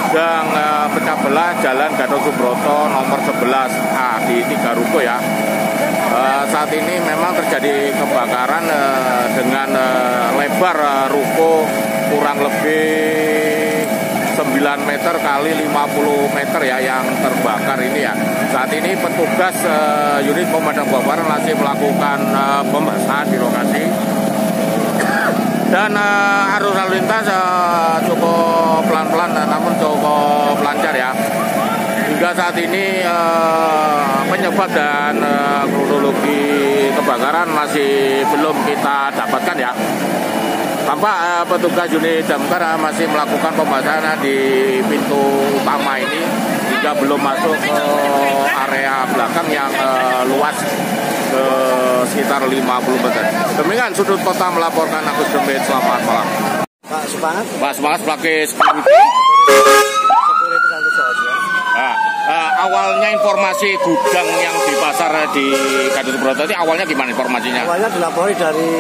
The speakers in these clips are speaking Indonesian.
gudang pecah belah Jalan Gatot Subroto nomor 11A di Tiga Ruko ya. Saat ini memang terjadi kebakaran dengan lebar ruko kurang lebih 9 meter kali 50 meter ya yang terbakar ini ya. Saat ini petugas unit pemadam kebakaran masih melakukan pembasahan di lokasi. Dan arus lalu lintas cukup pelan-pelan namun cukup lancar ya. Hingga saat ini penyebab dan kronologi kebakaran masih belum kita dapatkan ya. Tampak petugas unit damkar masih melakukan pembasahan di pintu utama ini hingga belum masuk ke area belakang yang luas ke sekitar 50 meter. Demikian Sudut Kota melaporkan, Agus Dembet, selamat malam. Pak Semangat. Pak Semangat sebagai security. Awalnya informasi gudang yang di pasar di Gatot Subroto itu awalnya gimana informasinya? Awalnya dilapori dari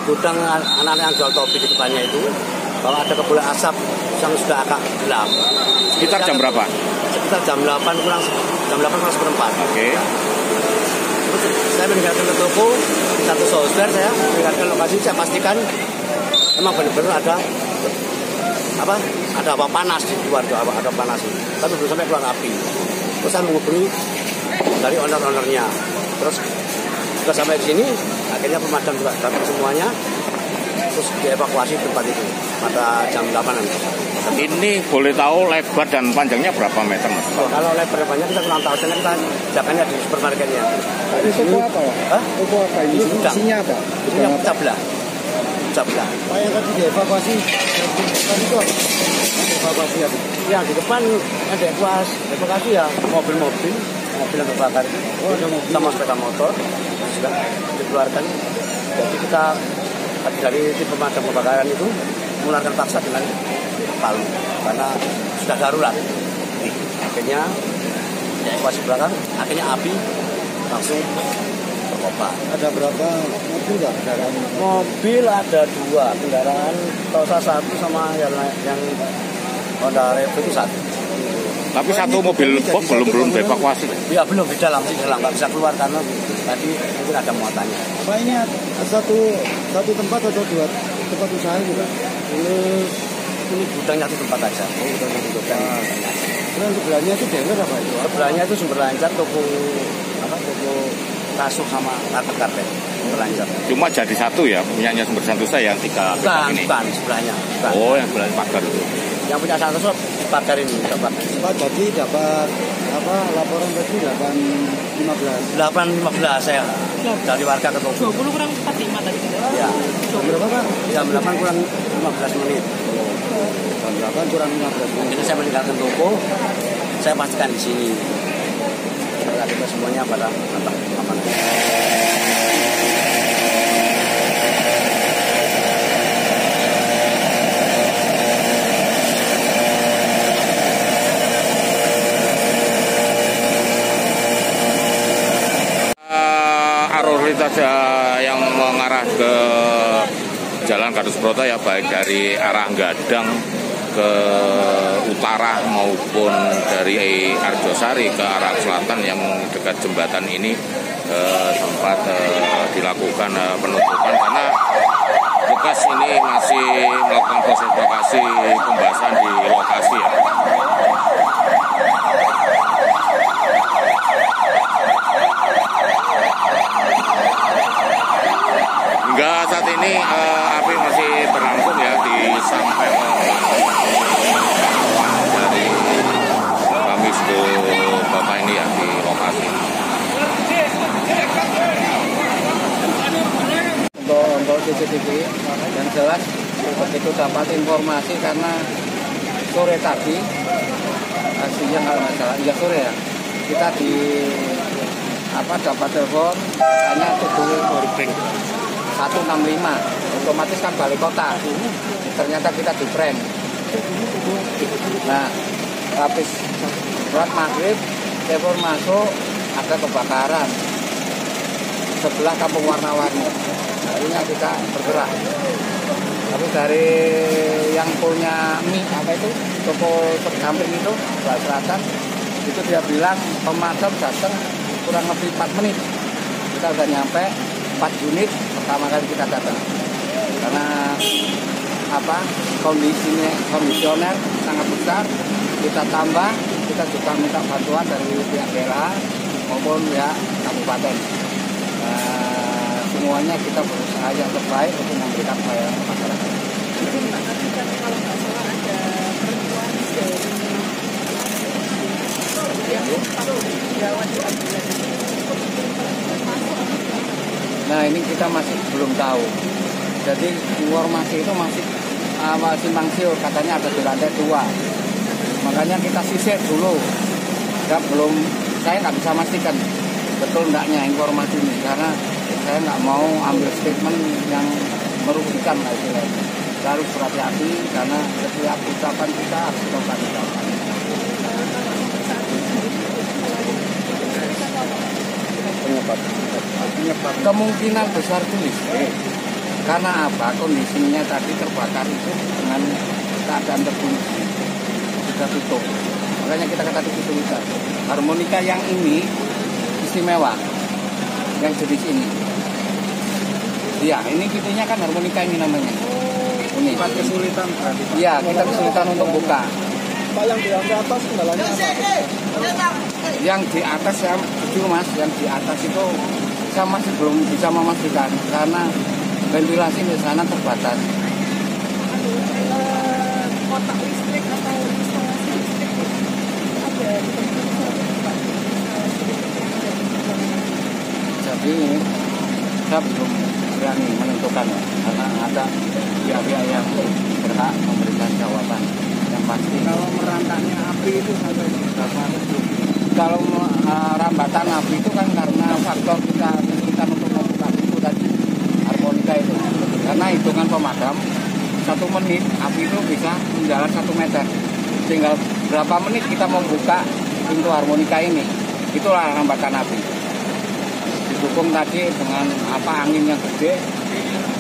gudang anak-anak yang jual topi di depannya itu bahwa ada kepulan asap yang sudah agak gelap. Sekitar jam berapa? Sekitar jam 8 kurang seperempat. Oke. Terus saya meninggalkan ke toko, satu saudara saya meninggalkan lokasi, saya pastikan memang benar-benar ada apa panas di luar, ada panas ini. Tapi belum sampai keluar api. Terus saya menghubungi dari owner-ownernya. Terus sudah sampai di sini, akhirnya pemadam juga datang semuanya. Terus dievakuasi tempat itu pada jam 8-an. Ini boleh tahu lebar dan panjangnya berapa meter Mas? Kalau lebar banyak kita kurang tahu, karena kita jaganya di supermarketnya. Ini toko apa ya? Hah? Toko apa ini? Isinya apa? Isinya pecah belah. Pak yang tadi dievakuasi, tadi itu evakuasi apa? Ya di depan ada evakuasi ya mobil yang terbakar itu. Oh, ada mobil sama sepeda motor yang sudah dikeluarkan. Jadi kita dari tim pemadam kebakaran itu mengeluarkan paksa dengan palu karena sudah darurat. Akhirnya evakuasi belakang, akhirnya api langsung berkobar. Ada berapa mobil nggak kendaraan? Mobil ada 2 kendaraan, Tosa 1 sama yang Honda Revo itu 1. Tapi satu mobil box belum dievakuasi. Ya belum, di dalam nggak bisa keluar karena tadi mungkin ada muatannya. Pak ini satu tempat atau 2 tempat usaha juga? Ini gudangnya satu tempat aja. Terus sebelahnya itu denger apa itu? Sebelahnya itu Sumber Lancar, toko kasur sama karpet berlancar. Cuma jadi satu ya, punyanya Sumber Santosa yang 3 ini. Bukan sebelahnya. Bukan. Oh, yang sebelah pagar itu. Yang punya Santosa pagar ini. Pak jadi dapat laporan tadi 8.15 saya dari warga ke toko. 20 kurang 45 tadi. Ya. Berapa Pak? Jam 8 kurang 15 menit. Jam 8 kurang 15 menit. Jadi saya meninggalkan toko, saya pastikan di sini. Kita semuanya pada aman. Arus lintas yang mengarah ke Jalan Gatot Subroto ya, baik dari arah Gadang ke utara maupun dari Arjosari ke arah selatan yang dekat jembatan ini sempat dilakukan penutupan karena bekas ini masih melakukan proses evakuasi pembahasan di lokasi ya. Hingga saat ini api masih berlangsung ya sampai dari kami Sudut Kota ini ya di lokasi. Untuk CCTV yang jelas begitu dapat informasi karena sore tadi siang kalau nggak salah, ya sore ya, kita dapat telepon hanya tubuh 165, otomatis kan balik kota. Ternyata kita di prank. Nah, habis sholat maghrib, telepon masuk ada kebakaran sebelah Kampung Warna-Warni. Akhirnya kita bergerak. Tapi dari yang punya mie apa itu toko samping itu sebelah selatan, itu dia bilang pemadam datang kurang lebih 4 menit. Kita udah nyampe 4 unit pertama kali kita datang. Karena kondisioner sangat besar, kita tambah, kita juga minta bantuan dari pihak daerah maupun pihak kabupaten. Semuanya kita berusaha yang terbaik untuk memberikan pelayanan ke masyarakat. Jadi Pak tadi kan kalau nggak salah ada perempuan yang dirawat di ambulans. Nah ini kita masih belum tahu. Jadi informasi itu masih simpang siur, katanya ada di lantai 2. Makanya kita sisir dulu. Saya nggak bisa pastikan betul enggaknya informasi ini karena saya nggak mau ambil statement yang merugikan lah istilahnya. Kita harus berhati-hati karena setiap ucapan kita harus bertanggung. Penyebab kemungkinan besar itu listrik. Karena apa? Kondisinya tadi terbakar itu dengan keadaan terkunci, sudah tutup. Makanya kita kata kesulitan. Harmonika yang ini istimewa, yang jenis ini. Ya, ini pintunya kan harmonika ini namanya. Ini. Kesulitan berarti. Iya, kita kesulitan untuk buka. Pak, yang di atas kendalanya apa? Yang di atas ya, jujur Mas, yang di atas itu saya masih belum bisa memastikan karena ventilasi di sana terbatas. Kotak listrik atau instalasi listrik ada di tempat Pak. Jadi saya belum berani menentukan karena ada pihak-pihak yang berhak memberikan jawaban yang pasti. Kalau merantaknya api itu sampai berapa detik? Kalau rambatan api itu kan karena faktor kita kesulitan untuk membuka pintu tadi harmonika itu. Karena hitungan pemadam 1 menit api itu bisa menjalar 1 meter. Tinggal berapa menit kita membuka pintu harmonika ini. Itulah rambatan api. Didukung tadi dengan angin yang gede.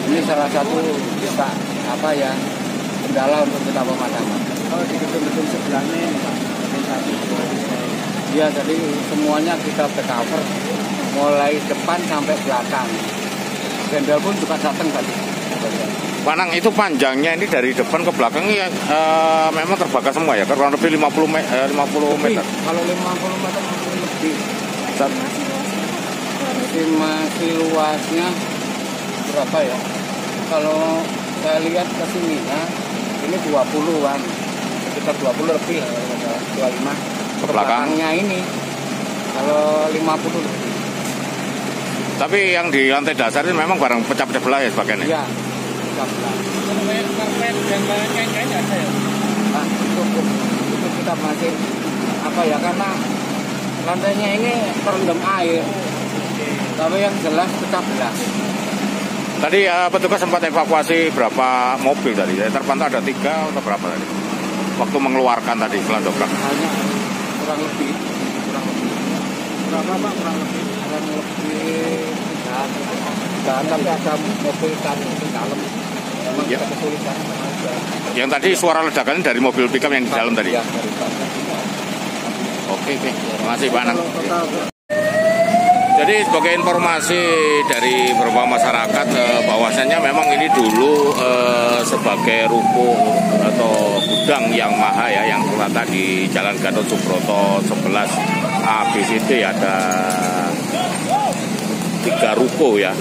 Ini salah satu bisa kendala untuk kita pemadaman. Kalau di gedung-gedung sebelahnya ini Pak, Ya, jadi semuanya kita cover mulai depan sampai belakang. Jenderal pun juga datang tadi. Panang itu panjangnya ini dari depan ke belakang ya, memang terbakar semua ya, kurang lebih 50 meter. Kalau 50 meter lebih. Estimasi luasnya berapa ya? Kalau saya lihat ke sini ya, ini 20-an. Sekitar 20 lebih, 25. Ke belakangnya ini kalau 50 lebih. Tapi yang di lantai dasar itu memang barang pecah-pecah belah ya sebagian ya? Iya, pecah belah. Karpet dan lain-lain ada ya? Nah, itu kita masih karena lantainya ini terendam air. Tapi yang jelas pecah belah. Tadi petugas sempat evakuasi berapa mobil tadi? Terpantau ada 3 atau berapa tadi? Waktu mengeluarkan tadi setelah dobrak. Hanya kurang lebih. Berapa Pak kurang lebih? Kurang lebih dan tapi ada mobil kan di dalam. Memang Ya. kita kesulitan. Yang tadi suara ledakan dari mobil pickup yang di dalam tadi? Ya, dari belakang. Oke. Terima kasih Pak Anang. Jadi sebagai informasi dari beberapa masyarakat bahwasannya memang ini dulu sebagai ruko atau gudang yang mahal ya, yang terletak di Jalan Gatot Subroto 11 ABCD, ada 3 ruko ya,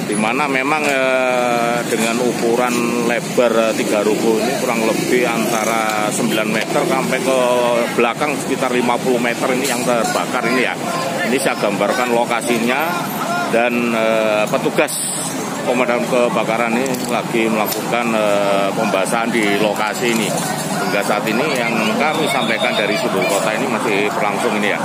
dimana memang dengan ukuran lebar 3 ruko ini kurang lebih antara 9 meter sampai ke belakang sekitar 50 meter ini yang terbakar ini ya. Ini saya gambarkan lokasinya dan petugas pemadam kebakaran ini lagi melakukan pembasahan di lokasi ini. Hingga saat ini yang kami sampaikan dari sudut kota ini masih berlangsung ini ya.